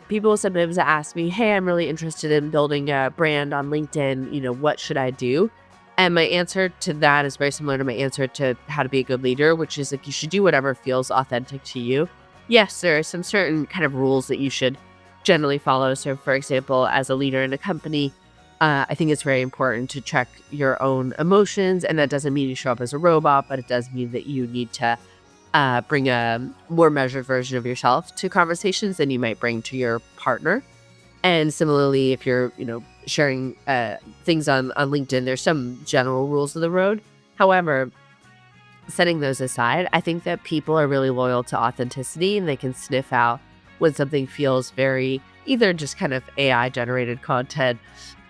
People sometimes ask me, hey, I'm really interested in building a brand on LinkedIn. What should I do? And my answer to that is very similar to my answer to how to be a good leader, which is like you should do whatever feels authentic to you. Yes, there are some certain kind of rules that you should generally follow. So, for example, as a leader in a company, I think it's very important to check your own emotions. And that doesn't mean you show up as a robot, but it does mean that you need to bring a more measured version of yourself to conversations than you might bring to your partner. And similarly, if you're, sharing things on LinkedIn, there's some general rules of the road. However, setting those aside, I think that people are really loyal to authenticity and they can sniff out when something feels very either just kind of AI generated content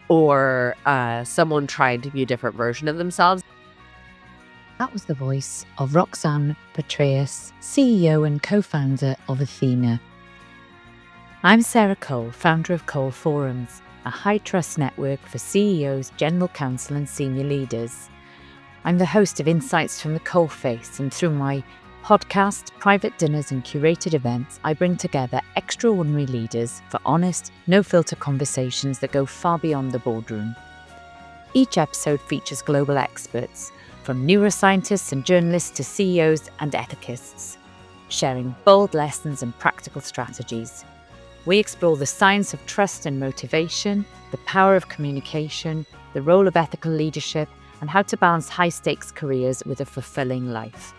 or someone trying to be a different version of themselves. That was the voice of Roxanne Petraeus, CEO and co-founder of Athena. I'm Sarah Cole, founder of Cole Forums, a high-trust network for CEOs, general counsel and senior leaders. I'm the host of Insights from the Coalface, and through my podcast, private dinners and curated events, I bring together extraordinary leaders for honest, no-filter conversations that go far beyond the boardroom. Each episode features global experts, from neuroscientists and journalists to CEOs and ethicists, sharing bold lessons and practical strategies. We explore the science of trust and motivation, the power of communication, the role of ethical leadership, and how to balance high-stakes careers with a fulfilling life.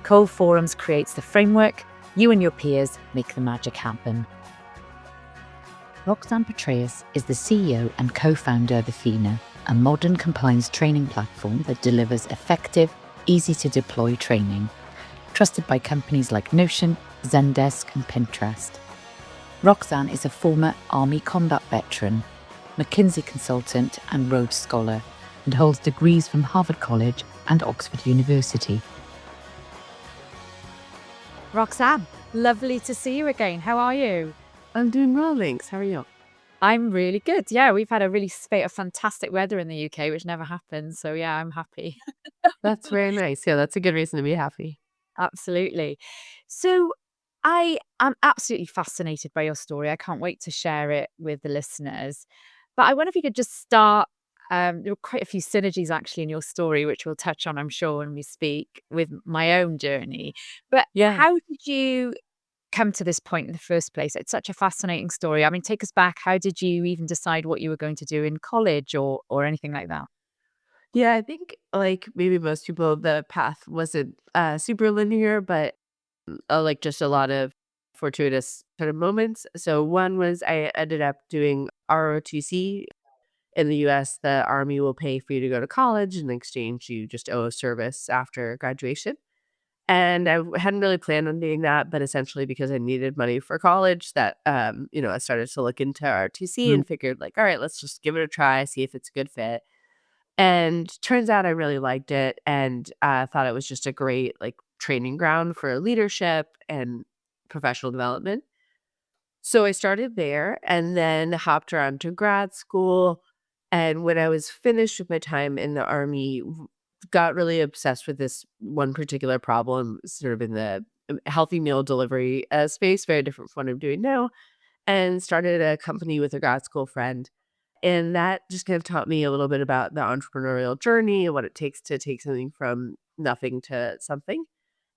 Cole Forums creates the framework. You and your peers make the magic happen. Roxanne Petraeus is the CEO and co-founder of Athena, a modern compliance training platform that delivers effective, easy-to-deploy training, trusted by companies like Notion, Zendesk, and Pinterest. Roxanne is a former Army combat veteran, McKinsey consultant, and Rhodes Scholar, and holds degrees from Harvard College and Oxford University. Roxanne, lovely to see you again. How are you? I'm doing well, thanks. How are you? I'm really good. Yeah, we've had a really spate of fantastic weather in the UK, which never happens. So yeah, I'm happy. That's very nice. Yeah, that's a good reason to be happy. Absolutely. So I am absolutely fascinated by your story. I can't wait to share it with the listeners. But I wonder if you could just start. There are quite a few synergies actually in your story, which we'll touch on, I'm sure, when we speak with my own journey. But Yeah. how did you come to this point in the first place? It's such a fascinating story. I mean, take us back. How did you even decide what you were going to do in college or anything like that? Yeah, I think like maybe most people, the path wasn't super linear, but like just a lot of fortuitous sort of moments. So one was I ended up doing ROTC in the US. The Army will pay for you to go to college. In exchange, you just owe a service after graduation. And hadn't really planned on doing that, but essentially because I needed money for college, that I started to look into ROTC and figured like, all right, let's just give it a try, see if it's a good fit. And turns out I really liked it and thought it was just a great like training ground for leadership and professional development. So I started there and then hopped around to grad school. And when I was finished with my time in the Army, got really obsessed with this one particular problem, sort of in the healthy meal delivery space, very different from what I'm doing now, and started a company with a grad school friend. And that just kind of taught me a little bit about the entrepreneurial journey and what it takes to take something from nothing to something.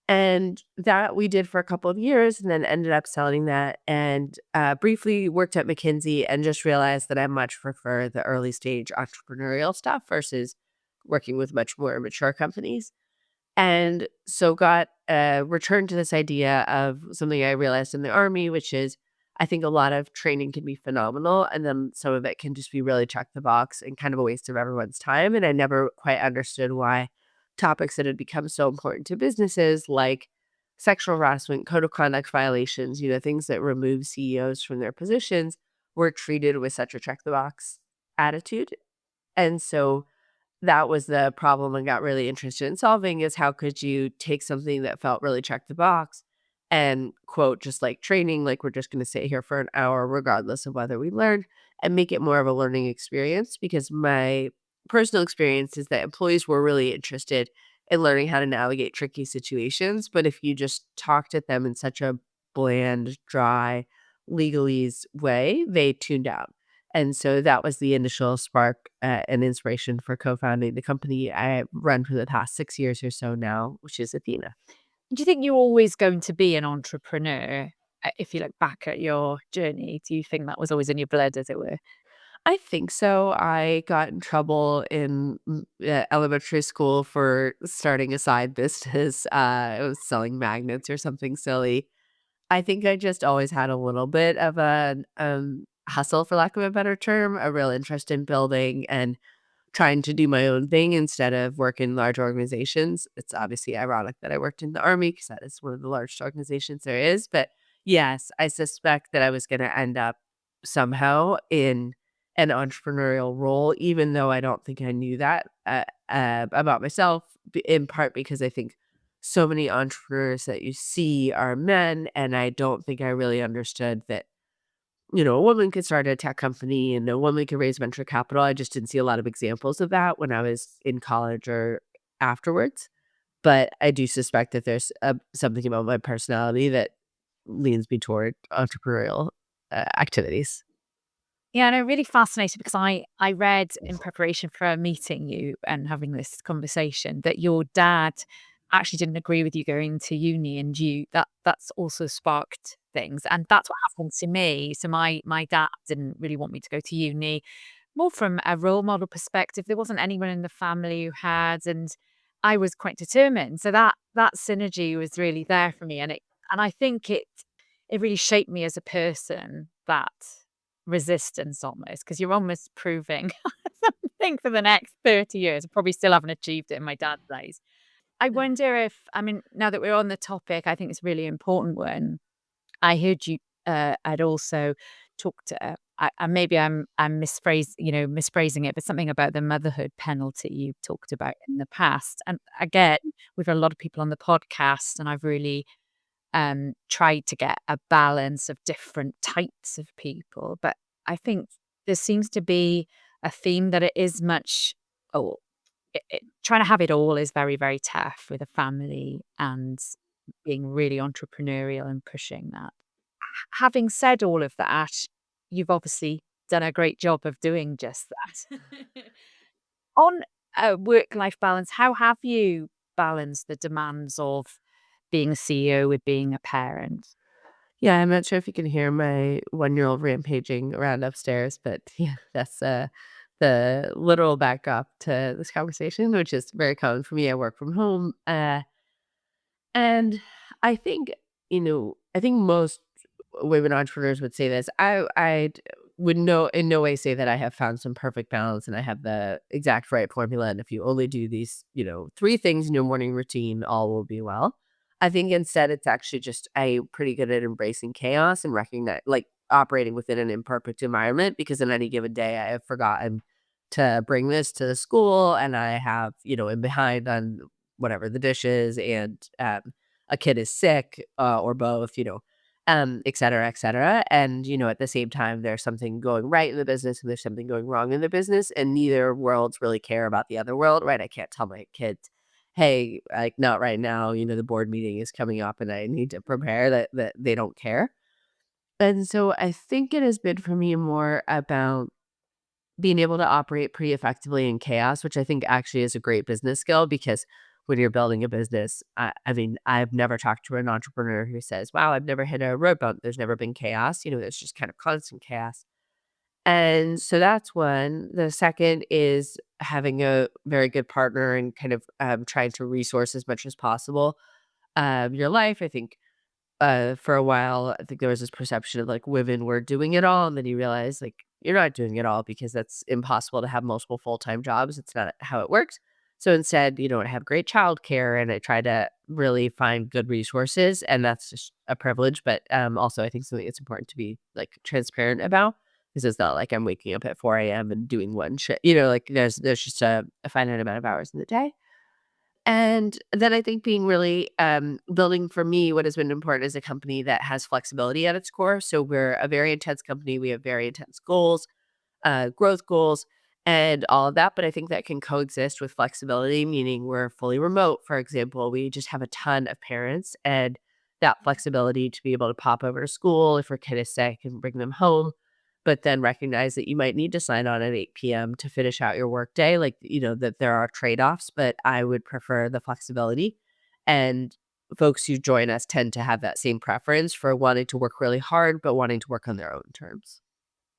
And that we did for a couple of years and then ended up selling that and briefly worked at McKinsey and just realized that I much prefer the early stage entrepreneurial stuff versus working with much more mature companies. And so got returned to this idea of something I realized in the Army, which is I think a lot of training can be phenomenal. And then some of it can just be really check the box and kind of a waste of everyone's time. And I never quite understood why topics that had become so important to businesses like sexual harassment, code of conduct violations, things that remove CEOs from their positions were treated with such a check the box attitude. And so that was the problem I got really interested in solving is how could you take something that felt really check the box and quote, just like training, like we're just going to sit here for an hour, regardless of whether we learn and make it more of a learning experience. Because my personal experience is that employees were really interested in learning how to navigate tricky situations. But if you just talked at them in such a bland, dry, legalese way, they tuned out. And so that was the initial spark and inspiration for co-founding the company I run for the past 6 years or so now, which is Athena. Do you think you're always going to be an entrepreneur? If you look back at your journey, do you think that was always in your blood, as it were? I think so. I got in trouble in elementary school for starting a side business. I was selling magnets or something silly. I think I just always had a little bit of a hustle, for lack of a better term, a real interest in building and trying to do my own thing instead of work in large organizations. It's obviously ironic that I worked in the army because that is one of the largest organizations there is. But yes, I suspect that I was going to end up somehow in an entrepreneurial role, even though I don't think I knew that about myself, in part because I think so many entrepreneurs that you see are men. And I don't think I really understood that a woman could start a tech company and a woman could raise venture capital. I just didn't see a lot of examples of that when I was in college or afterwards. But I do suspect that there's something about my personality that leans me toward entrepreneurial activities. Yeah, and I'm really fascinated because I read in preparation for meeting you and having this conversation that your dad actually didn't agree with you going to uni, and that's also sparked things. And that's what happened to me. So my dad didn't really want me to go to uni, more from a role model perspective. There wasn't anyone in the family who had, and I was quite determined. So that synergy was really there for me, and I think it really shaped me as a person, that resistance almost, because you're almost proving something for the next 30 years. I probably still haven't achieved it in my dad's eyes. I wonder if, I mean, now that we're on the topic, I think it's a really important one. I heard you I'd also talked maybe I'm misphrasing it, but something about the motherhood penalty you've talked about in the past. And again, we've got a lot of people on the podcast, and I've really tried to get a balance of different types of people. But I think there seems to be a theme that it is much, oh, trying to have it all is very, very tough with a family and being really entrepreneurial and pushing that. Having said all of that, you've obviously done a great job of doing just that. On work-life balance, how have you balanced the demands of being a CEO with being a parent? Yeah, I'm not sure if you can hear my 1-year-old rampaging around upstairs, but yeah, that's the literal backdrop to this conversation, which is very common for me. I work from home. And I think, I think most women entrepreneurs would say this. I would in no way say that I have found some perfect balance and I have the exact right formula. And if you only do these, three things in your morning routine, all will be well. I think instead it's actually just I'm pretty good at embracing chaos and recognize like operating within an imperfect environment because in any given day I have forgotten to bring this to the school and I have, am behind on whatever the dishes and a kid is sick or both, et cetera, et cetera. And, at the same time, there's something going right in the business and there's something going wrong in the business. And neither worlds really care about the other world, right? I can't tell my kids, hey, like not right now, the board meeting is coming up and I need to prepare that they don't care. And so I think it has been for me more about being able to operate pretty effectively in chaos, which I think actually is a great business skill because when you're building a business, I mean, I've never talked to an entrepreneur who says, wow, I've never hit a road bump. There's never been chaos. There's just kind of constant chaos. And so that's one. The second is having a very good partner and kind of trying to resource as much as possible your life. I think for a while, I think there was this perception of like women were doing it all, and then you realize like you're not doing it all because that's impossible to have multiple full-time jobs. It's not how it works. So instead, I have great childcare and I try to really find good resources, and that's just a privilege. But also, I think something it's important to be like transparent about because it's not like I'm waking up at 4 a.m. and doing one shit. Like there's just a finite amount of hours in the day. And then I think being really building for me, what has been important is a company that has flexibility at its core. So we're a very intense company. We have very intense goals, growth goals, and all of that. But I think that can coexist with flexibility, meaning we're fully remote. For example, we just have a ton of parents, and that flexibility to be able to pop over to school if her kid is sick and bring them home, but then recognize that you might need to sign on at 8 p.m. to finish out your workday, like, that there are trade-offs, but I would prefer the flexibility. And folks who join us tend to have that same preference for wanting to work really hard, but wanting to work on their own terms.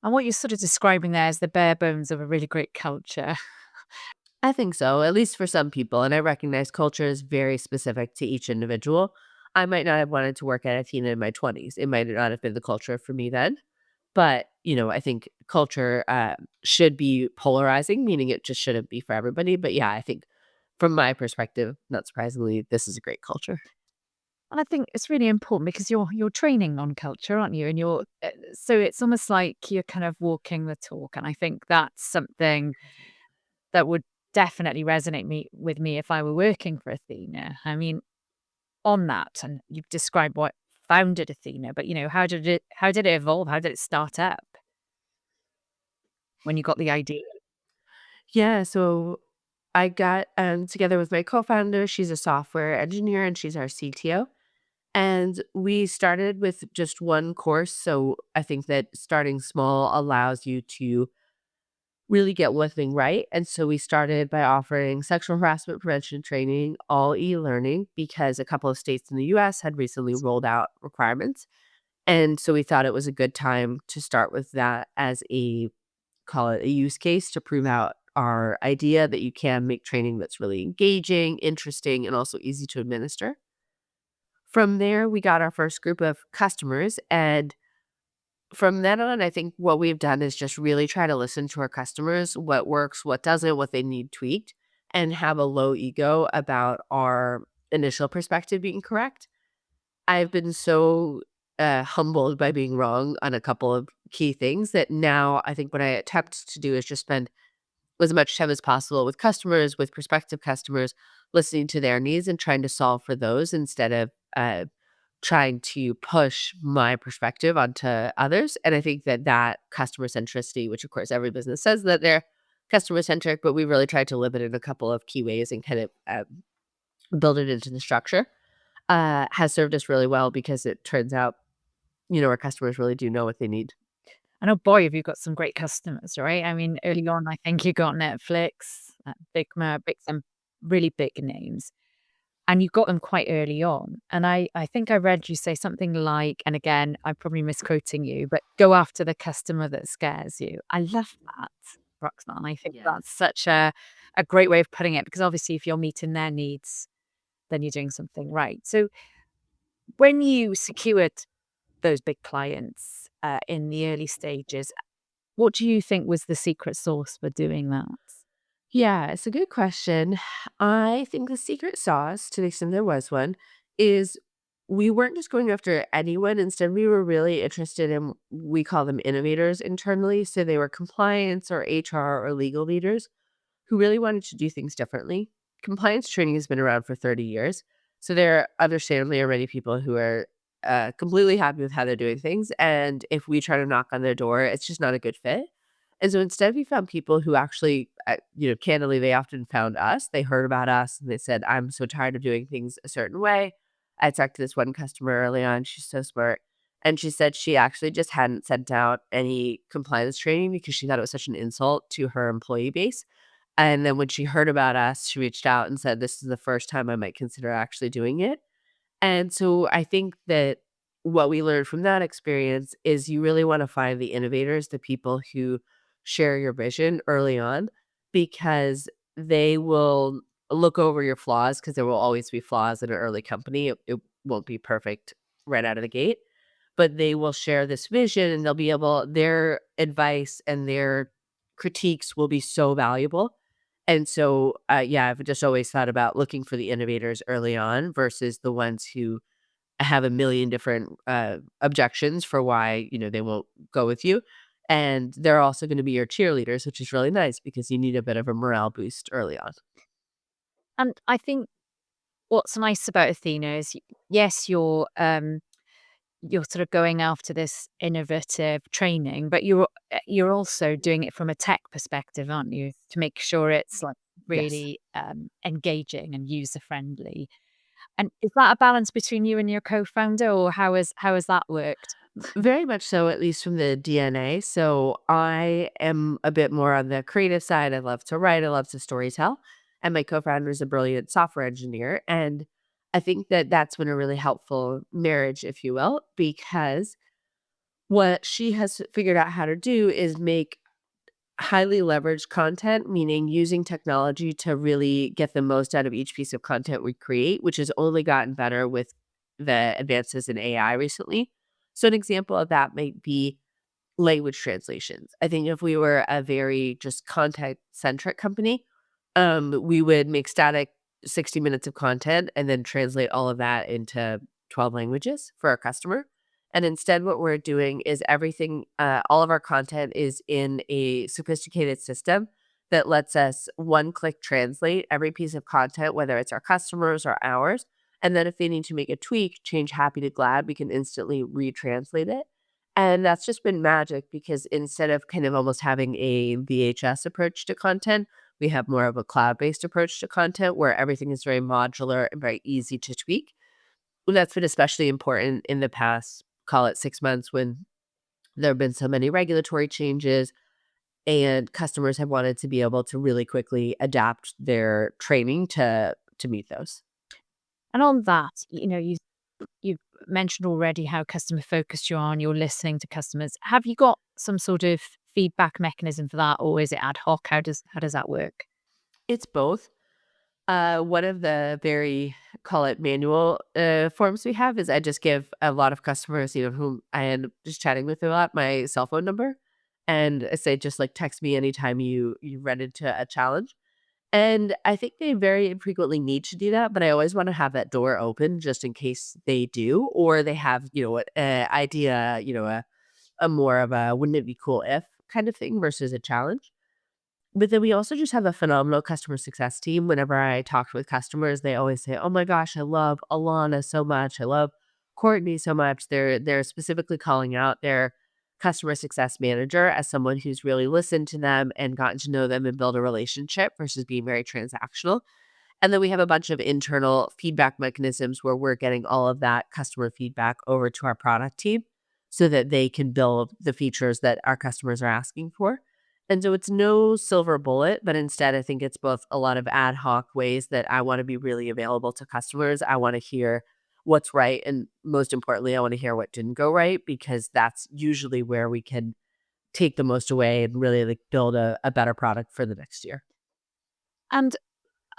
And what you're sort of describing there is the bare bones of a really great culture. I think so, at least for some people. And I recognize culture is very specific to each individual. I might not have wanted to work at Athena in my 20s. It might not have been the culture for me then. But, I think culture should be polarizing, meaning it just shouldn't be for everybody. But yeah, I think from my perspective, not surprisingly, this is a great culture. And I think it's really important because you're training on culture, aren't you? And you're so it's almost like you're kind of walking the talk. And I think that's something that would definitely resonate with me if I were working for Athena. I mean, on that, and you've described what founded Athena, but how did it evolve? How did it start up when you got the idea? Yeah, so I got together with my co-founder. She's a software engineer and she's our CTO. And we started with just one course. So I think that starting small allows you to really get one thing right. And so we started by offering sexual harassment prevention training, all e-learning, because a couple of states in the US had recently rolled out requirements. And so we thought it was a good time to start with that as call it a use case to prove out our idea that you can make training that's really engaging, interesting, and also easy to administer. From there, we got our first group of customers. And from then on, I think what we've done is just really try to listen to our customers, what works, what doesn't, what they need tweaked, and have a low ego about our initial perspective being correct. I've been so humbled by being wrong on a couple of key things that now I think what I attempt to do is just spend as much time as possible with customers, with prospective customers, listening to their needs and trying to solve for those instead of trying to push my perspective onto others. And I think that customer centricity, which of course every business says that they're customer centric, but we really tried to live it in a couple of key ways and kind of build it into the structure, has served us really well because it turns out, our customers really do know what they need. And oh boy, have you got some great customers, right? I mean, early on, I think you got Netflix, Bigma, some really big names. And you got them quite early on. And I think I read you say something like, and again, I'm probably misquoting you, but go after the customer that scares you. I love that, Roxanne. I think Yes. that's such a great way of putting it because obviously if you're meeting their needs, then you're doing something right. So when you secured those big clients in the early stages, what do you think was the secret sauce for doing that? Yeah, it's a good question. I think the secret sauce, to the extent there was one, is we weren't just going after anyone. Instead, we were really interested in, we call them innovators internally. So they were compliance or HR or legal leaders who really wanted to do things differently. Compliance training has been around for 30 years. So there understandably are many people who are completely happy with how they're doing things. And if we try to knock on their door, it's just not a good fit. And so instead, we found people who actually, candidly, they often found us. They heard about us and they said, I'm so tired of doing things a certain way. I talked to this one customer early on. She's so smart. And she said she actually just hadn't sent out any compliance training because she thought it was such an insult to her employee base. And then when she heard about us, she reached out and said, this is the first time I might consider actually doing it. And so I think that what we learned from that experience is you really want to find the innovators, the people who share your vision early on, because they will look over your flaws because there will always be flaws in an early company. It won't be perfect right out of the gate, but they will share this vision and their advice and their critiques will be so valuable. And so, yeah, I've just always thought about looking for the innovators early on versus the ones who have a million different objections for why they won't go with you. And they're also going to be your cheerleaders, which is really nice because you need a bit of a morale boost early on. And I think what's nice about Athena is, yes, you're sort of going after this innovative training, but you're also doing it from a tech perspective, aren't you? To make sure it's like Yes. really engaging and user friendly. And is that a balance between you and your co-founder, or how has that worked? Very much so, at least from the DNA. So I am a bit more on the creative side. I love to write, I love to storytell. And my co-founder is a brilliant software engineer. And I think that that's been a really helpful marriage, if you will, because what she has figured out how to do is make highly leveraged content, meaning using technology to really get the most out of each piece of content we create, which has only gotten better with the advances in AI recently. So, an example of that might be language translations. I think if we were a very just content centric company, we would make static 60 minutes of content and then translate all of that into 12 languages for our customer. And instead, what we're doing is everything, all of our content is in a sophisticated system that lets us one click translate every piece of content, whether it's our customers or ours. And then if they need to make a tweak, change happy to glad, we can instantly retranslate it. And that's just been magic because instead of kind of almost having a VHS approach to content, we have more of a cloud-based approach to content where everything is very modular and very easy to tweak. And that's been especially important in the past, call it 6 months, when there have been so many regulatory changes and customers have wanted to be able to really quickly adapt their training to meet those. And on that, you've mentioned already how customer focused you are and you're listening to customers. Have you got some sort of feedback mechanism for that, or is it ad hoc? How does that work? It's both. One of the very, call it manual, forms we have is I just give a lot of customers, whom I end up just chatting with a lot, my cell phone number, and I say, just like text me anytime you run into a challenge. And I think they very infrequently need to do that, but I always want to have that door open just in case they do, or they have, an idea, a more of a wouldn't it be cool if kind of thing versus a challenge. But then we also just have a phenomenal customer success team. Whenever I talk with customers, they always say, "Oh my gosh, I love Alana so much. I love Courtney so much." They're specifically calling out their customer success manager as someone who's really listened to them and gotten to know them and build a relationship versus being very transactional. And then we have a bunch of internal feedback mechanisms where we're getting all of that customer feedback over to our product team so that they can build the features that our customers are asking for. And so it's no silver bullet, but instead, I think it's both a lot of ad hoc ways that I want to be really available to customers. I want to hear what's right. And most importantly, I want to hear what didn't go right because that's usually where we can take the most away and really like build a better product for the next year. And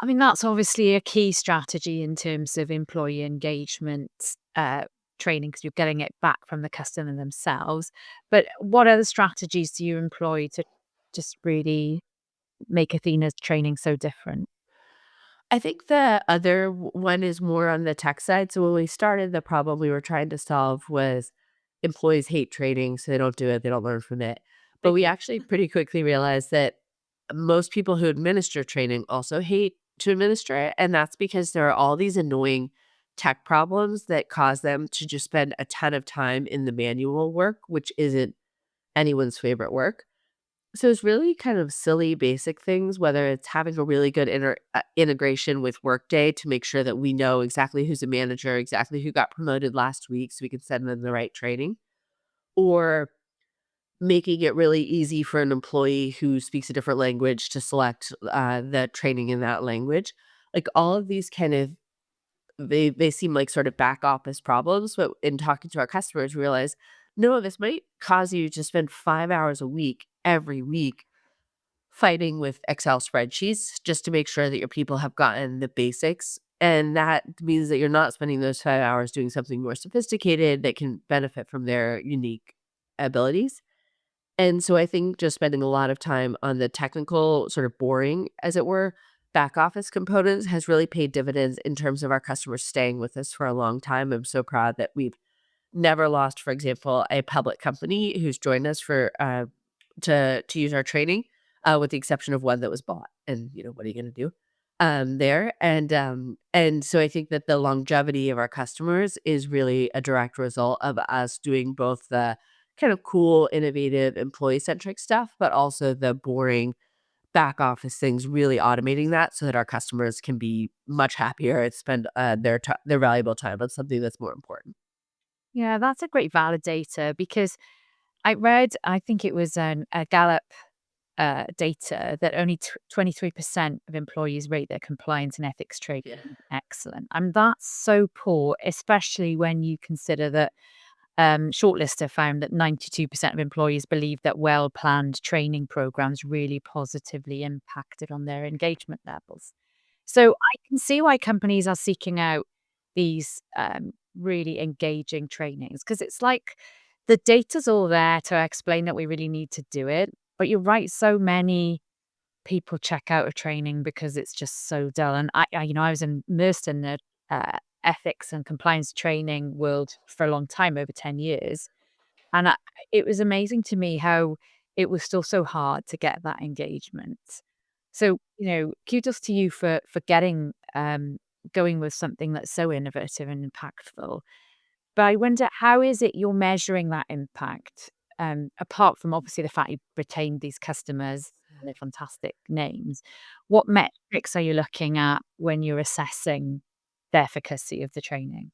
I mean, that's obviously a key strategy in terms of employee engagement training, because you're getting it back from the customer themselves. But what other strategies do you employ to just really make Athena's training so different? I think the other one is more on the tech side. So when we started, the problem we were trying to solve was employees hate trading, so they don't do it, they don't learn from it. But Big we one. actually pretty quickly realized that most people who administer training also hate to administer it. And that's because there are all these annoying tech problems that cause them to just spend a ton of time in the manual work, which isn't anyone's favorite work. So it's really kind of silly basic things, whether it's having a really good integration with Workday to make sure that we know exactly who's a manager, exactly who got promoted last week so we can send them the right training, or making it really easy for an employee who speaks a different language to select the training in that language. Like all of these kind of they seem like sort of back office problems, but in talking to our customers, we realize no, this might cause you to spend 5 hours a week every week fighting with Excel spreadsheets just to make sure that your people have gotten the basics. And that means that you're not spending those 5 hours doing something more sophisticated that can benefit from their unique abilities. And so I think just spending a lot of time on the technical, sort of boring, as it were, back office components has really paid dividends in terms of our customers staying with us for a long time. I'm so proud that we've never lost, for example, a public company who's joined us for to use our training, with the exception of one that was bought. And what are you going to do there? And so I think that the longevity of our customers is really a direct result of us doing both the kind of cool, innovative, employee centric stuff, but also the boring back office things, really automating that so that our customers can be much happier and spend their valuable time on something that's more important. Yeah, that's a great validator because I read, I think it was a Gallup data that only 23% of employees rate their compliance and ethics training Yeah. excellent. And that's so poor, especially when you consider that Shortlister found that 92% of employees believe that well planned training programs really positively impacted on their engagement levels. So I can see why companies are seeking out these really engaging trainings because it's like the data's all there to explain that we really need to do it. But you're right, so many people check out a training because it's just so dull. And I was immersed in the ethics and compliance training world for a long time, over 10 years. And it was amazing to me how it was still so hard to get that engagement. So, kudos to you for getting going with something that's so innovative and impactful. But I wonder, how is it you're measuring that impact? Apart from obviously the fact you've retained these customers and their fantastic names, what metrics are you looking at when you're assessing the efficacy of the training?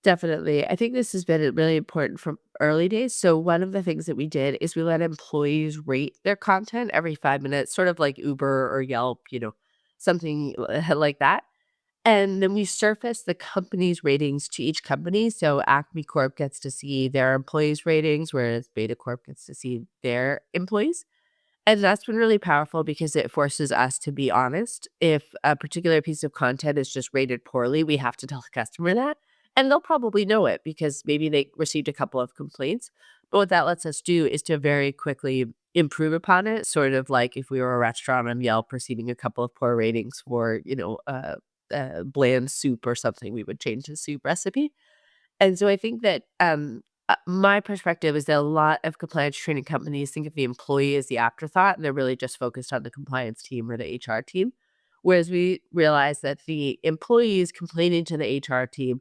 Definitely. I think this has been really important from early days. So one of the things that we did is we let employees rate their content every 5 minutes, sort of like Uber or Yelp, something like that. And then we surface the company's ratings to each company. So Acme Corp gets to see their employees' ratings, whereas Beta Corp gets to see their employees. And that's been really powerful because it forces us to be honest. If a particular piece of content is just rated poorly, we have to tell the customer that. And they'll probably know it because maybe they received a couple of complaints. But what that lets us do is to very quickly improve upon it, sort of like if we were a restaurant on Yelp receiving a couple of poor ratings for, bland soup or something, we would change the soup recipe. And so I think that, my perspective is that a lot of compliance training companies think of the employee as the afterthought, and they're really just focused on the compliance team or the HR team. Whereas we realize that the employees complaining to the HR team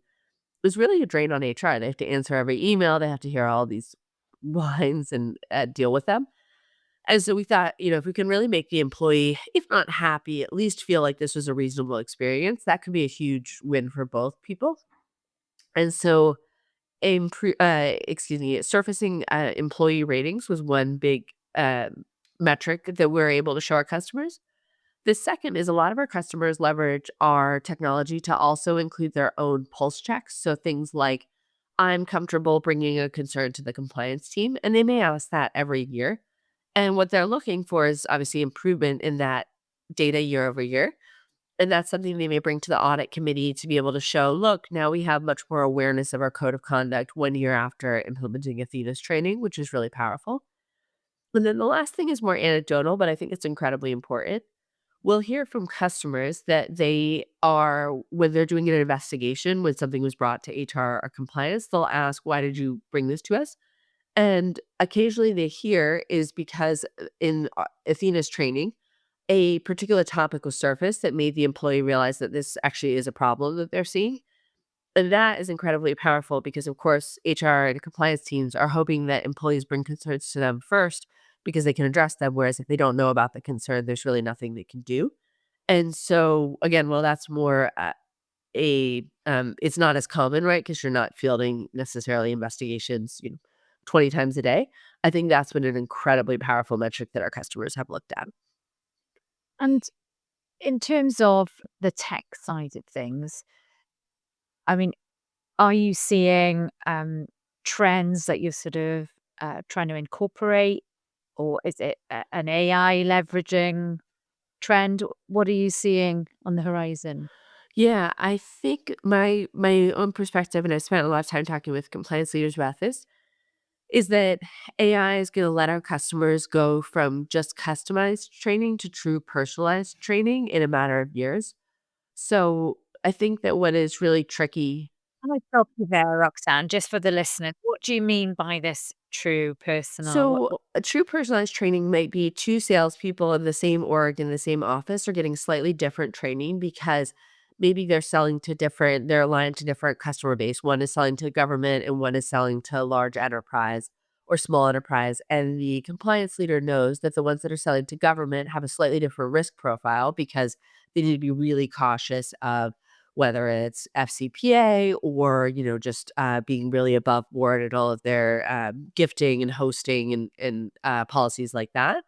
is really a drain on HR. They have to answer every email, they have to hear all these lines and deal with them. And so we thought, if we can really make the employee, if not happy, at least feel like this was a reasonable experience, that could be a huge win for both people. And so surfacing, employee ratings was one big, metric that we're able to show our customers. The second is a lot of our customers leverage our technology to also include their own pulse checks. So things like, I'm comfortable bringing a concern to the compliance team, and they may ask that every year. And what they're looking for is obviously improvement in that data year over year. And that's something they may bring to the audit committee to be able to show, look, now we have much more awareness of our code of conduct 1 year after implementing Athena's training, which is really powerful. And then the last thing is more anecdotal, but I think it's incredibly important. We'll hear from customers that when they're doing an investigation, when something was brought to HR or compliance, they'll ask, why did you bring this to us? And occasionally they hear is because in Athena's training, a particular topic was surfaced that made the employee realize that this actually is a problem that they're seeing. And that is incredibly powerful because, of course, HR and compliance teams are hoping that employees bring concerns to them first because they can address them. Whereas if they don't know about the concern, there's really nothing they can do. And so, again, well, that's more it's not as common, right? Because you're not fielding necessarily investigations, 20 times a day. I think that's been an incredibly powerful metric that our customers have looked at. And in terms of the tech side of things, I mean, are you seeing trends that you're sort of trying to incorporate, or is it an AI leveraging trend? What are you seeing on the horizon? Yeah, I think my own perspective, and I spent a lot of time talking with compliance leaders about this, is that AI is going to let our customers go from just customized training to true personalized training in a matter of years. So I think that what is really tricky. Can I stop you there, Roxanne, just for the listeners? What do you mean by this true personal? So a true personalized training might be two salespeople in the same org in the same office are getting slightly different training because maybe they're aligned to different customer base. One is selling to government and one is selling to large enterprise. or small enterprise. And the compliance leader knows that the ones that are selling to government have a slightly different risk profile because they need to be really cautious of whether it's FCPA or, just being really above board at all of their gifting and hosting and policies like that.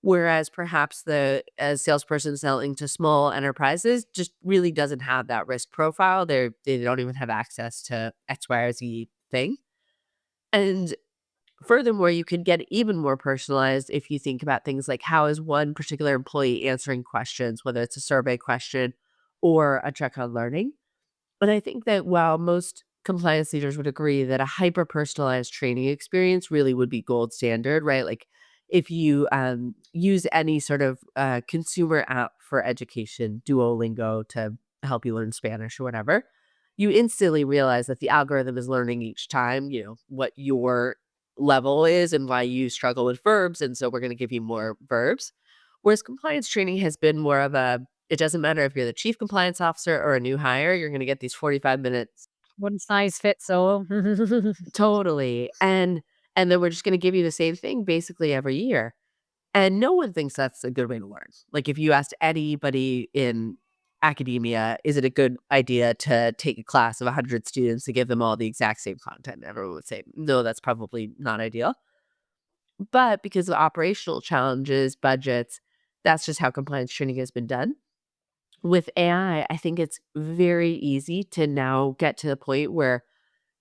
Whereas perhaps the a salesperson selling to small enterprises just really doesn't have that risk profile. They don't even have access to X, Y, or Z thing. And furthermore, you can get even more personalized if you think about things like how is one particular employee answering questions, whether it's a survey question or a check on learning. But I think that while most compliance leaders would agree that a hyper personalized training experience really would be gold standard, right? Like if you use any sort of consumer app for education, Duolingo to help you learn Spanish or whatever, you instantly realize that the algorithm is learning each time, what your level is and why you struggle with verbs. And so we're going to give you more verbs. Whereas compliance training has been more of a it doesn't matter if you're the chief compliance officer or a new hire, you're gonna get these 45 minutes. One size fits all. Totally, and then we're just gonna give you the same thing basically every year, and no one thinks that's a good way to learn. Like, if you asked anybody in academia, is it a good idea to take a class of 100 students to give them all the exact same content? Everyone would say, "No, that's probably not ideal." But because of operational challenges, budgets, that's just how compliance training has been done. With AI, I think it's very easy to now get to the point where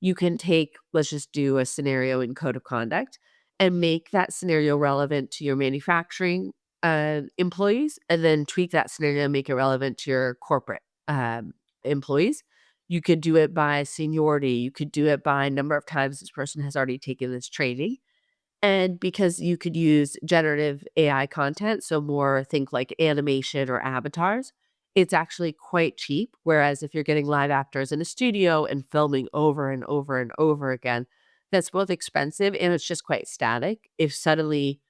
you can take, let's just do a scenario in code of conduct and make that scenario relevant to your manufacturing employees, and then tweak that scenario and make it relevant to your corporate employees. You could do it by seniority. You could do it by number of times this person has already taken this training. And because you could use generative AI content, so more think like animation or avatars, it's actually quite cheap. Whereas if you're getting live actors in a studio and filming over and over and over again, that's both expensive and it's just quite static. If suddenly,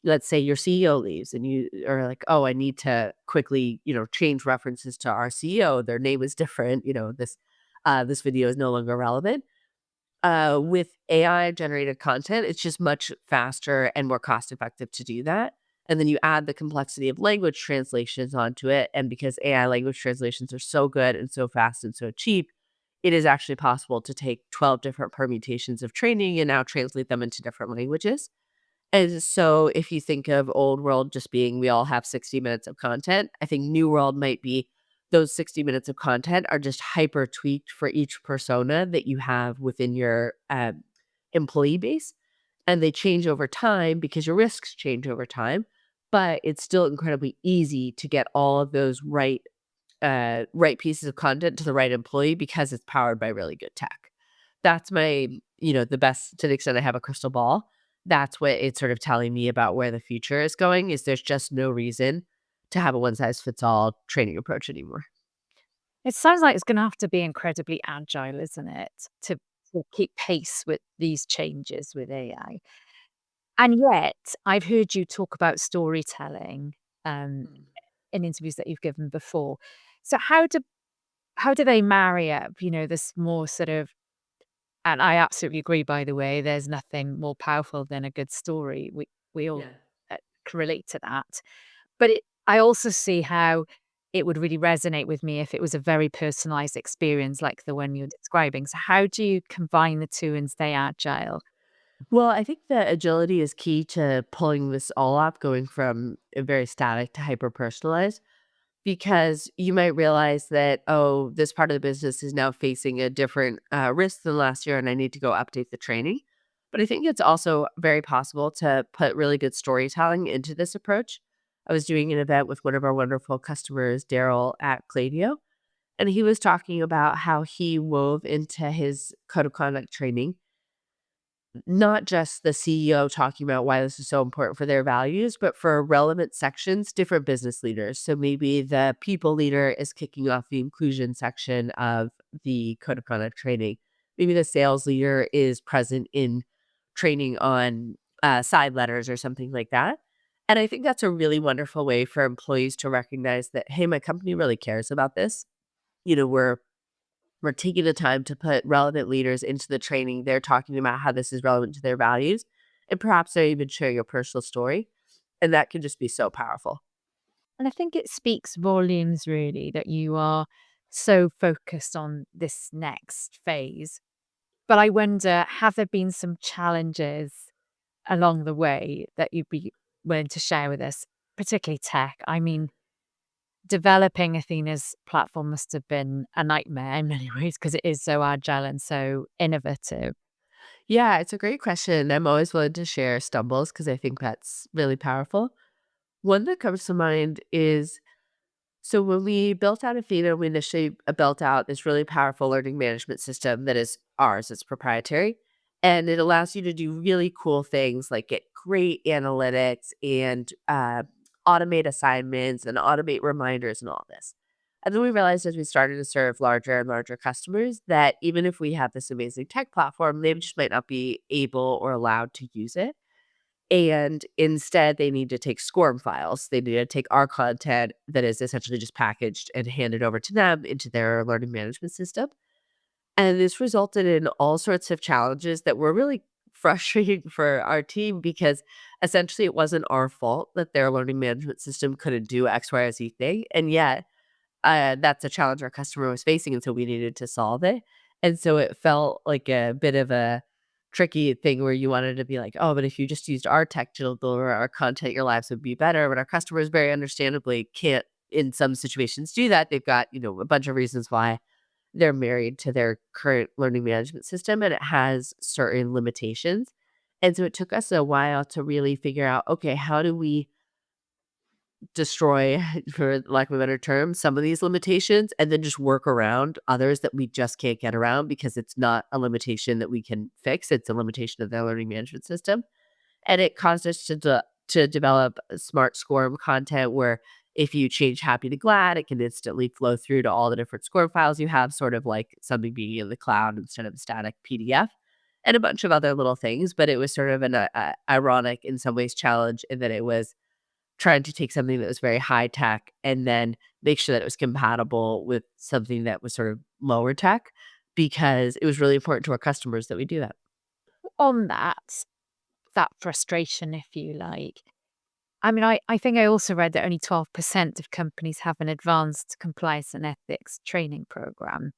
let's say your CEO leaves and you are like, oh, I need to quickly, change references to our CEO, their name is different, this video is no longer relevant with AI generated content, it's just much faster and more cost effective to do that. And then you add the complexity of language translations onto it. And because AI language translations are so good and so fast and so cheap, it is actually possible to take 12 different permutations of training and now translate them into different languages. And so if you think of old world just being we all have 60 minutes of content, I think new world might be those 60 minutes of content are just hyper tweaked for each persona that you have within your employee base. And they change over time because your risks change over time. But it's still incredibly easy to get all of those right pieces of content to the right employee because it's powered by really good tech. That's my, the best to the extent I have a crystal ball. That's what it's sort of telling me about where the future is going is there's just no reason to have a one size fits all training approach anymore. It sounds like it's gonna have to be incredibly agile, isn't it, to keep pace with these changes with AI? And yet, I've heard you talk about storytelling, um, Mm. in interviews that you've given before. So how do they marry up, this more sort of and I absolutely agree, by the way, there's nothing more powerful than a good story. We all, Yeah. can relate to that. But I also see how it would really resonate with me if it was a very personalized experience like the one you're describing. So how do you combine the 2 and stay agile? Well, I think that agility is key to pulling this all off, going from a very static to hyper personalized. Because you might realize that, oh, this part of the business is now facing a different risk than last year, and I need to go update the training. But I think it's also very possible to put really good storytelling into this approach. I was doing an event with one of our wonderful customers, Daryl at Cladio, and he was talking about how he wove into his code of conduct training not just the CEO talking about why this is so important for their values, but for relevant sections, different business leaders. So maybe the people leader is kicking off the inclusion section of the code of conduct training. Maybe the sales leader is present in training on side letters or something like that. And I think that's a really wonderful way for employees to recognize that, hey, my company really cares about this. We're taking the time to put relevant leaders into the training. They're talking about how this is relevant to their values. and perhaps they even share your personal story. And that can just be so powerful. And I think it speaks volumes, really, that you are so focused on this next phase. But I wonder, have there been some challenges along the way that you'd be willing to share with us, particularly tech? I mean, developing Athena's platform must have been a nightmare in many ways because it is so agile and so innovative. Yeah, it's a great question. I'm always willing to share stumbles because I think that's really powerful. One that comes to mind is so when we built out Athena, we initially built out this really powerful learning management system that is ours, it's proprietary. And it allows you to do really cool things like get great analytics and automate assignments and automate reminders and all this. And then we realized as we started to serve larger and larger customers that even if we have this amazing tech platform, they just might not be able or allowed to use it. And instead, they need to take SCORM files. They need to take our content that is essentially just packaged and handed over to them into their learning management system. And this resulted in all sorts of challenges that were really frustrating for our team because essentially it wasn't our fault that their learning management system couldn't do X, Y, or Z thing. And yet, that's a challenge our customer was facing, and so we needed to solve it. And so it felt like a bit of a tricky thing where you wanted to be like, "Oh, but if you just used our tech to deliver our content, your lives would be better." But our customers very understandably can't, in some situations, do that. They've got, a bunch of reasons why they're married to their current learning management system, and it has certain limitations. And so it took us a while to really figure out, okay, how do we destroy, for lack of a better term, some of these limitations and then just work around others that we just can't get around because it's not a limitation that we can fix. It's a limitation of their learning management system. And it caused us to develop a smart SCORM content where if you change happy to glad, it can instantly flow through to all the different SCORM files you have, sort of like something being in the cloud instead of a static PDF and a bunch of other little things. But it was sort of an ironic, in some ways, challenge in that it was trying to take something that was very high tech and then make sure that it was compatible with something that was sort of lower tech, because it was really important to our customers that we do that. On that frustration, if you like, I mean, I think I also read that only 12% of companies have an advanced compliance and ethics training program.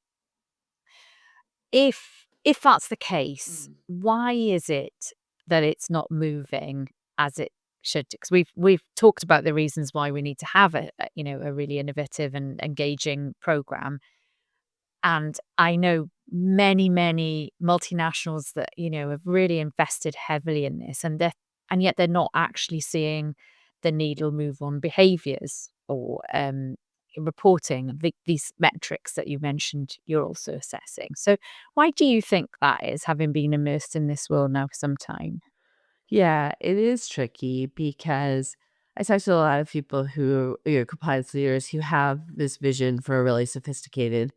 If that's the case, Mm. why is it that it's not moving as it should? Because we've talked about the reasons why we need to have a really innovative and engaging program. And I know many, many multinationals that, have really invested heavily in this and yet they're not actually seeing the needle move on behaviors or reporting these metrics that you mentioned you're also assessing. So why do you think that is, having been immersed in this world now for some time? Yeah, it is tricky because I talk to a lot of people who, compliance leaders who have this vision for a really sophisticated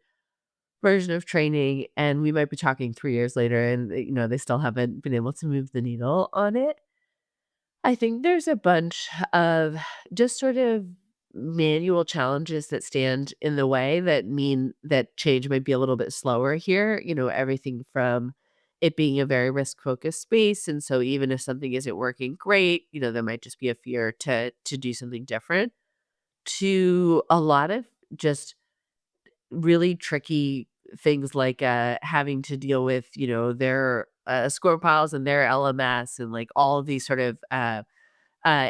version of training. And we might be talking 3 years later and, they still haven't been able to move the needle on it. I think there's a bunch of just sort of manual challenges that stand in the way that mean that change might be a little bit slower here. Everything from it being a very risk focused space. And so even if something isn't working great, there might just be a fear to do something different, to a lot of just really tricky things like having to deal with, their score piles and their LMS and like all of these sort of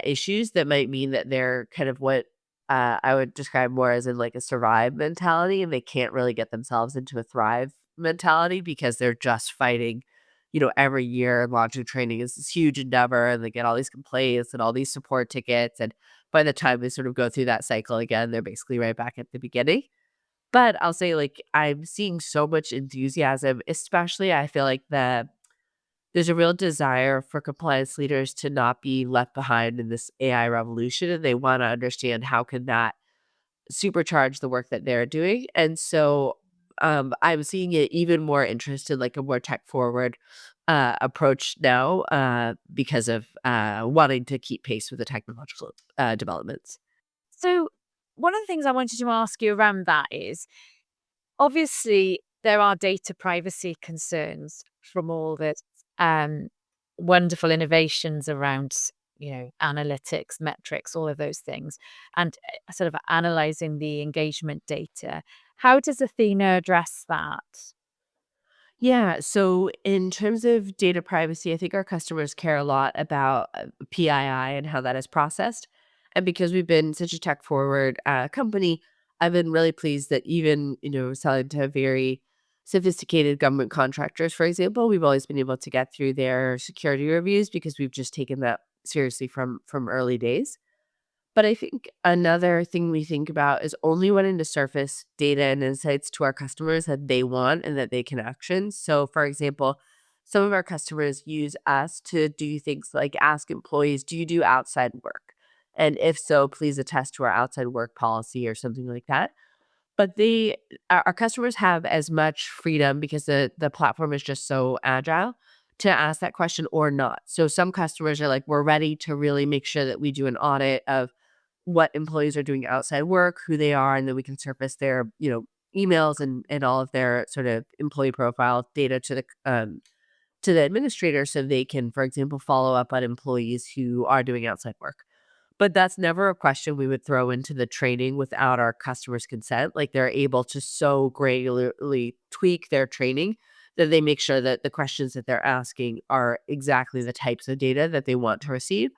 issues that might mean that they're kind of what I would describe more as in like a survive mentality, and they can't really get themselves into a thrive mentality because they're just fighting, every year. Launching training is this huge endeavor, and they get all these complaints and all these support tickets. And by the time they sort of go through that cycle again, they're basically right back at the beginning. But I'll say, like, I'm seeing so much enthusiasm, especially I feel like there's a real desire for compliance leaders to not be left behind in this AI revolution, and they wanna understand how can that supercharge the work that they're doing. And so, I'm seeing it even more interest in, like, a more tech forward, approach now, because of, wanting to keep pace with the technological, developments. So one of the things I wanted to ask you around that is, obviously there are data privacy concerns from all this. Um, wonderful innovations around, analytics, metrics, all of those things, and sort of analyzing the engagement data. How does Athena address that? Yeah. So, in terms of data privacy, I think our customers care a lot about PII and how that is processed. And because we've been such a tech forward company, I've been really pleased that even, selling to very sophisticated government contractors, for example, we've always been able to get through their security reviews because we've just taken that seriously from early days. But I think another thing we think about is only wanting to surface data and insights to our customers that they want and that they can action. So, for example, some of our customers use us to do things like ask employees, do you do outside work? And if so, please attest to our outside work policy or something like that. But our customers have as much freedom because the platform is just so agile to ask that question or not. So some customers are like, we're ready to really make sure that we do an audit of what employees are doing outside work, who they are, and then we can surface their, emails and all of their sort of employee profile data to the administrator so they can, for example, follow up on employees who are doing outside work. But that's never a question we would throw into the training without our customers' consent. Like, they're able to so granularly tweak their training that they make sure that the questions that they're asking are exactly the types of data that they want to receive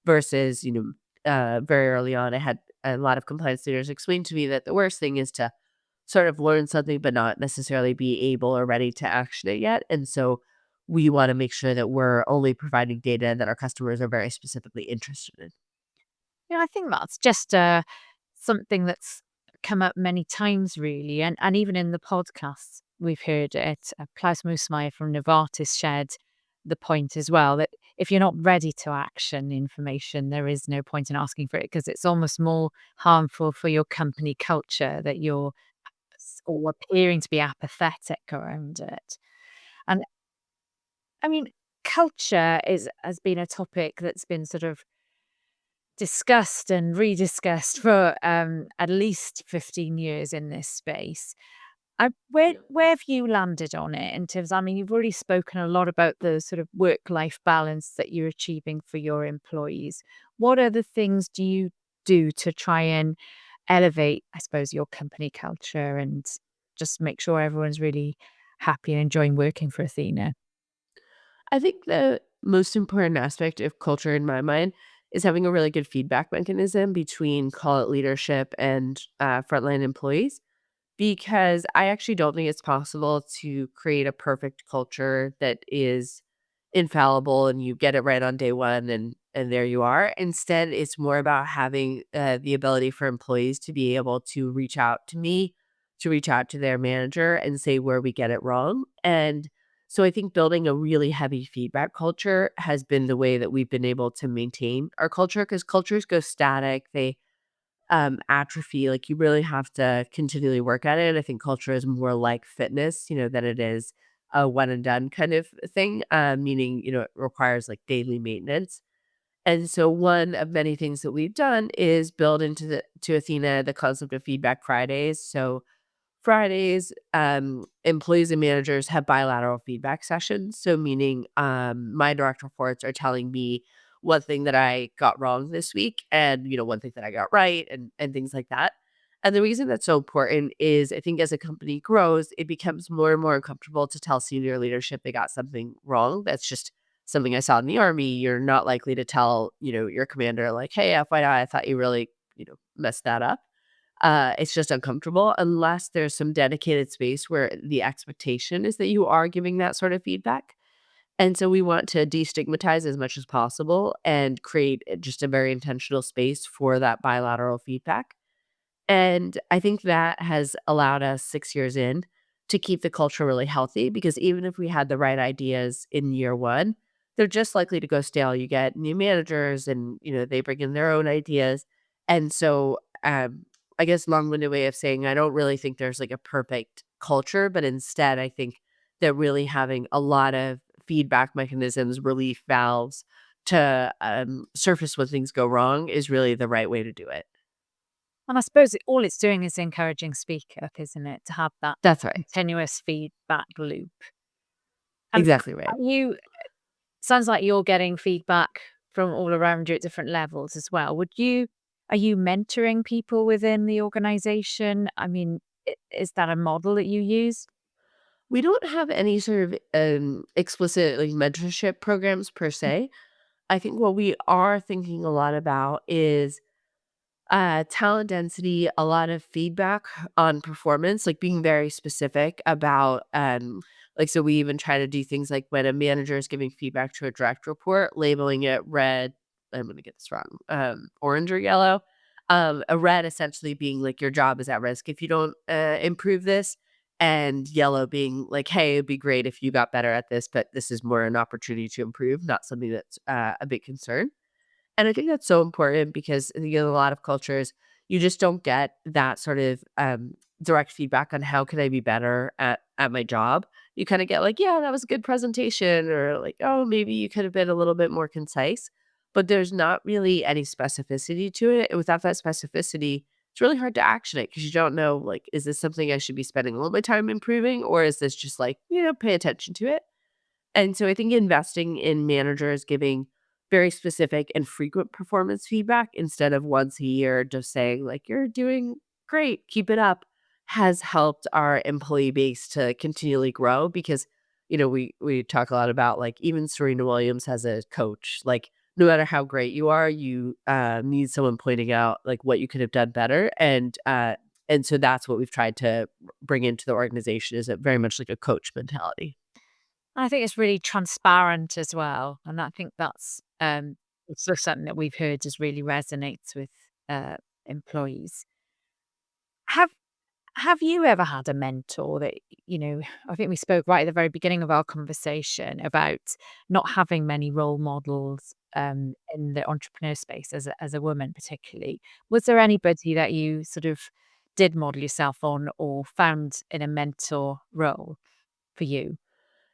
versus, very early on, I had a lot of compliance leaders explain to me that the worst thing is to sort of learn something but not necessarily be able or ready to action it yet. And so we want to make sure that we're only providing data that our customers are very specifically interested in. Yeah, I think that's just something that's come up many times, really, and even in the podcasts we've heard it. Klaus Moosmeyer from Novartis shared the point as well that if you're not ready to action information, there is no point in asking for it because it's almost more harmful for your company culture that you're or appearing to be apathetic around it. And I mean, culture is has been a topic that's been sort of discussed and rediscussed for at least 15 years in this space. Where have you landed on it in terms? I mean, you've already spoken a lot about the sort of work life balance that you're achieving for your employees. What other things do you do to try and elevate, I suppose, your company culture and just make sure everyone's really happy and enjoying working for Athena? I think the most important aspect of culture in my mind is having a really good feedback mechanism between call it leadership and frontline employees. Because I actually don't think it's possible to create a perfect culture that is infallible and you get it right on day 1 and there you are. Instead, it's more about having, the ability for employees to be able to reach out to me, to reach out to their manager and say where we get it wrong. And so I think building a really heavy feedback culture has been the way that we've been able to maintain our culture because cultures go static. They atrophy, like, you really have to continually work at it. I think culture is more like fitness, than it is a one and done kind of thing, meaning, it requires, like, daily maintenance. And so one of many things that we've done is build into the to Athena the concept of feedback Fridays. So Fridays, employees and managers have bilateral feedback sessions. So meaning, my direct reports are telling me one thing that I got wrong this week and, one thing that I got right and things like that. And the reason that's so important is I think as a company grows, it becomes more and more uncomfortable to tell senior leadership they got something wrong. That's just something I saw in the army. You're not likely to tell, your commander like, "Hey, FYI, I thought you really, messed that up." It's just uncomfortable unless there's some dedicated space where the expectation is that you are giving that sort of feedback. And so we want to destigmatize as much as possible and create just a very intentional space for that bilateral feedback. And I think that has allowed us 6 years in to keep the culture really healthy because even if we had the right ideas in year 1, they're just likely to go stale. You get new managers and, they bring in their own ideas. And so, I guess long-winded way of saying I don't really think there's like a perfect culture, but instead I think that really having a lot of feedback mechanisms, relief valves to surface when things go wrong is really the right way to do it. And I suppose all it's doing is encouraging speak up, isn't it? To have that That's right. continuous feedback loop. And Exactly right. are you Sounds like you're getting feedback from all around you at different levels as well. Are you mentoring people within the organization? I mean, is that a model that you use? We don't have any sort of explicit like mentorship programs per se. I think what we are thinking a lot about is talent density, a lot of feedback on performance, like being very specific about, like, so we even try to do things like when a manager is giving feedback to a direct report, labeling it red. I'm going to get this wrong, orange or yellow. A red essentially being like your job is at risk if you don't improve this, and yellow being like, hey, it'd be great if you got better at this, but this is more an opportunity to improve, not something that's a big concern. And I think that's so important because I think in a lot of cultures, you just don't get that sort of direct feedback on how can I be better at my job. You kind of get like, yeah, that was a good presentation, or like, oh, maybe you could have been a little bit more concise. But there's not really any specificity to it. And without that specificity, it's really hard to action it because you don't know, like, is this something I should be spending a little bit of time improving, or is this just like, pay attention to it? And so I think investing in managers giving very specific and frequent performance feedback instead of once a year just saying like, "You're doing great, keep it up," has helped our employee base to continually grow because, we talk a lot about, like, even Serena Williams has a coach. Like, no matter how great you are, you, need someone pointing out, like, what you could have done better, and so that's what we've tried to bring into the organization is a very much like a coach mentality. I think it's really transparent as well, and I think that's, it's just something that we've heard just really resonates with, employees. Have Have you ever had a mentor that, I think we spoke right at the very beginning of our conversation about not having many role models, in the entrepreneur space as a woman particularly. Was there anybody that you sort of did model yourself on or found in a mentor role for you?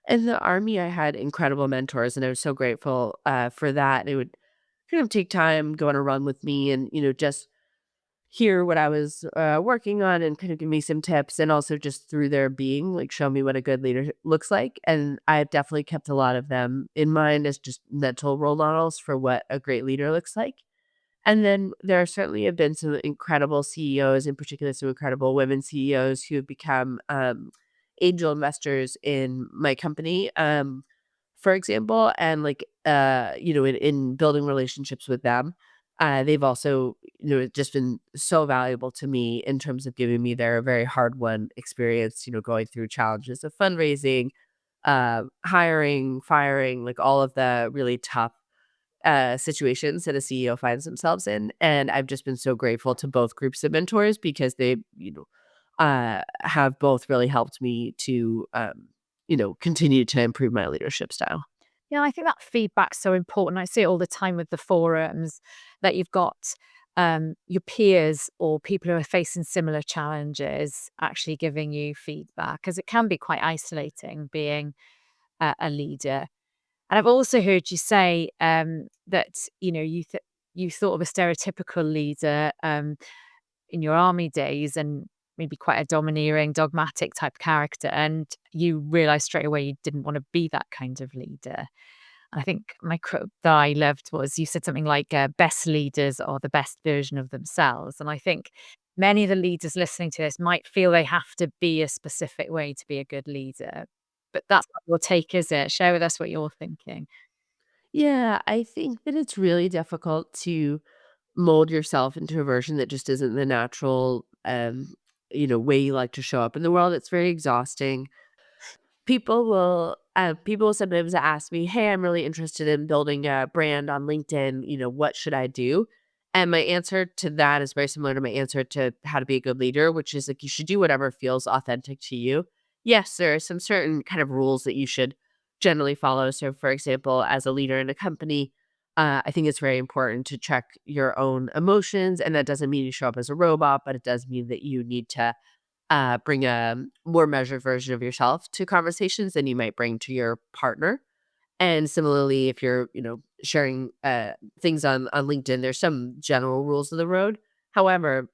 In the army, I had incredible mentors, and I was so grateful, for that. They would kind of take time, go on a run with me and, just hear what I was, working on and kind of give me some tips, and also just through their being, like, show me what a good leader looks like, and I've definitely kept a lot of them in mind as just mental role models for what a great leader looks like. And then there certainly have been some incredible CEOs, in particular, some incredible women CEOs who have become angel investors in my company, for example, and like in building relationships with them. They've also, just been so valuable to me in terms of giving me their very hard won experience, going through challenges of fundraising, hiring, firing, like all of the really tough situations that a CEO finds themselves in, and I've just been so grateful to both groups of mentors because they, have both really helped me to, continue to improve my leadership style. Yeah, I think that feedback's so important. I see it all the time with the forums that you've got your peers or people who are facing similar challenges actually giving you feedback because it can be quite isolating being a leader. And I've also heard you say that you thought of a stereotypical leader in your army days and maybe quite a domineering, dogmatic type character, and you realized straight away you didn't want to be that kind of leader. I think my quote that I loved was you said something like, "Best leaders are the best version of themselves." And I think many of the leaders listening to this might feel they have to be a specific way to be a good leader, but that's not your take, is it? Share with us what you're thinking. Yeah, I think that it's really difficult to mold yourself into a version that just isn't the natural, way you like to show up in the world. It's very exhausting. People will sometimes ask me, "Hey, I'm really interested in building a brand on LinkedIn, what should I do?" And my answer to that is very similar to my answer to how to be a good leader, which is like you should do whatever feels authentic to you. Yes, there are some certain kind of rules that you should generally follow. So, for example, as a leader in a company, I think it's very important to check your own emotions, and that doesn't mean you show up as a robot, but it does mean that you need to bring a more measured version of yourself to conversations than you might bring to your partner. And similarly, if you're, sharing things on LinkedIn, there's some general rules of the road. However,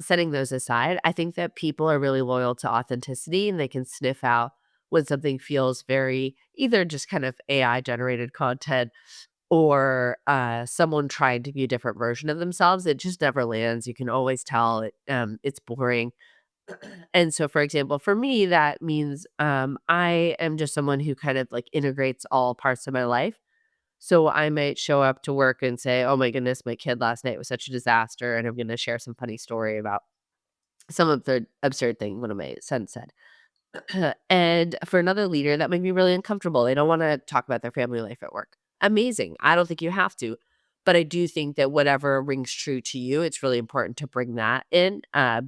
setting those aside, I think that people are really loyal to authenticity and they can sniff out when something feels very either just kind of AI generated content or someone trying to be a different version of themselves. It just never lands. You can always tell it's boring. And so, for example, for me, that means I am just someone who kind of like integrates all parts of my life. So I might show up to work and say, "Oh my goodness, my kid last night was such a disaster," and I'm going to share some funny story about some absurd thing one of my sons said. And for another leader, that might be really uncomfortable. They don't want to talk about their family life at work. Amazing. I don't think you have to. But I do think that whatever rings true to you, it's really important to bring that in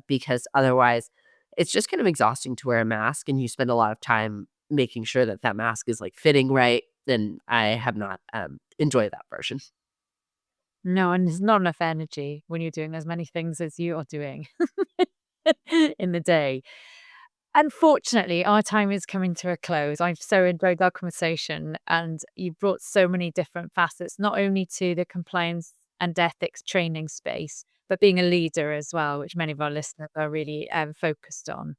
because otherwise it's just kind of exhausting to wear a mask and you spend a lot of time making sure that that mask is like fitting right. And I have not enjoyed that version. No, and there's not enough energy when you're doing as many things as you are doing in the day. Unfortunately, our time is coming to a close. I've so enjoyed our conversation, and you brought so many different facets, not only to the compliance and ethics training space, but being a leader as well, which many of our listeners are really focused on.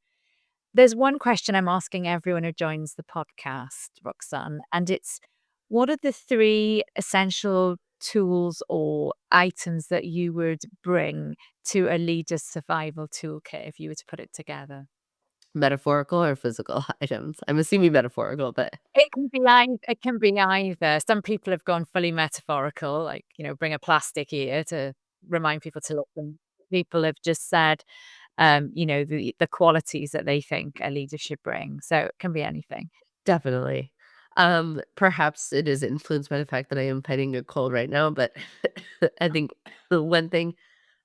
There's one question I'm asking everyone who joins the podcast, Roxanne, and it's what are the three essential tools or items that you would bring to a leader's survival toolkit if you were to put it together? Metaphorical or physical items? I'm assuming metaphorical, but It can be either. Some people have gone fully metaphorical, like, bring a plastic ear to remind people to look them. People have just said, the qualities that they think a leader should bring. So it can be anything. definitely. Perhaps it is influenced by the fact that I am fighting a cold right now, but I think the one thing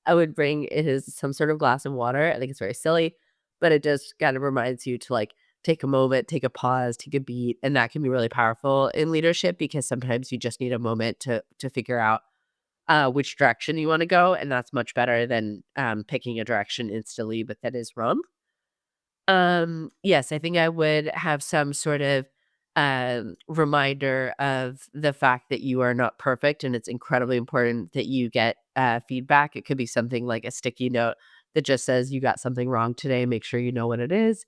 I would bring is some sort of glass of water. I think it's very silly, but it just kind of reminds you to like take a moment, take a pause, take a beat, and that can be really powerful in leadership because sometimes you just need a moment to figure out which direction you want to go, and that's much better than picking a direction instantly, but that is wrong. Yes, I think I would have some sort of reminder of the fact that you are not perfect and it's incredibly important that you get feedback. It could be something like a sticky note that just says you got something wrong today. Make sure you know what it is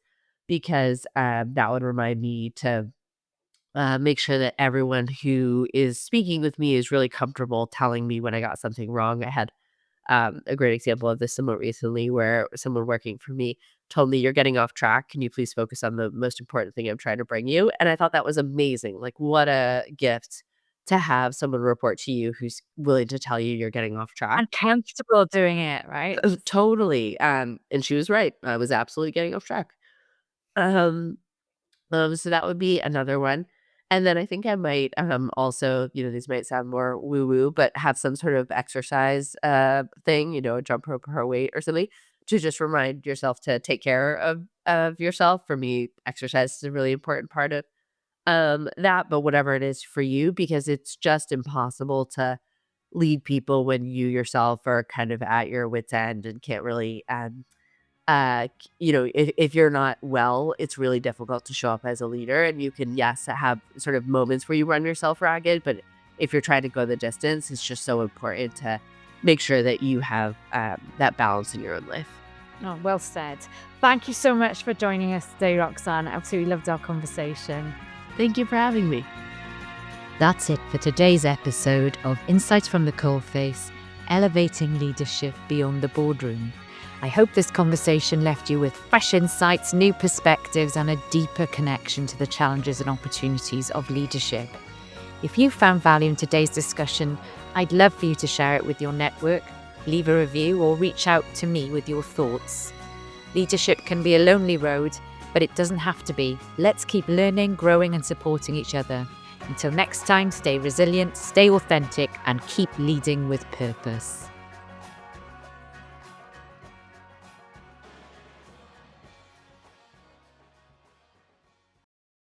because that would remind me to make sure that everyone who is speaking with me is really comfortable telling me when I got something wrong. I had a great example of this somewhat recently where someone working for me told me, "You're getting off track. Can you please focus on the most important thing I'm trying to bring you?" And I thought that was amazing. Like, what a gift to have someone report to you who's willing to tell you you're getting off track. And comfortable doing it, right? Totally. And she was right. I was absolutely getting off track. Um, so that would be another one. And then I think I might also, these might sound more woo woo, but have some sort of exercise thing, a jump rope or a weight or something to just remind yourself to take care of yourself. For me, exercise is a really important part of that, but whatever it is for you, because it's just impossible to lead people when you yourself are kind of at your wits end and can't really if you're not well, it's really difficult to show up as a leader. And you can, yes, have sort of moments where you run yourself ragged, but if you're trying to go the distance, it's just so important to make sure that you have that balance in your own life. Oh, well said. Thank you so much for joining us today, Roxanne. Absolutely loved our conversation. Thank you for having me. That's it for today's episode of Insights from the Coalface, Elevating Leadership Beyond the Boardroom. I hope this conversation left you with fresh insights, new perspectives, and a deeper connection to the challenges and opportunities of leadership. If you found value in today's discussion, I'd love for you to share it with your network, leave a review, or reach out to me with your thoughts. Leadership can be a lonely road, but it doesn't have to be. Let's keep learning, growing, and supporting each other. Until next time, stay resilient, stay authentic, and keep leading with purpose.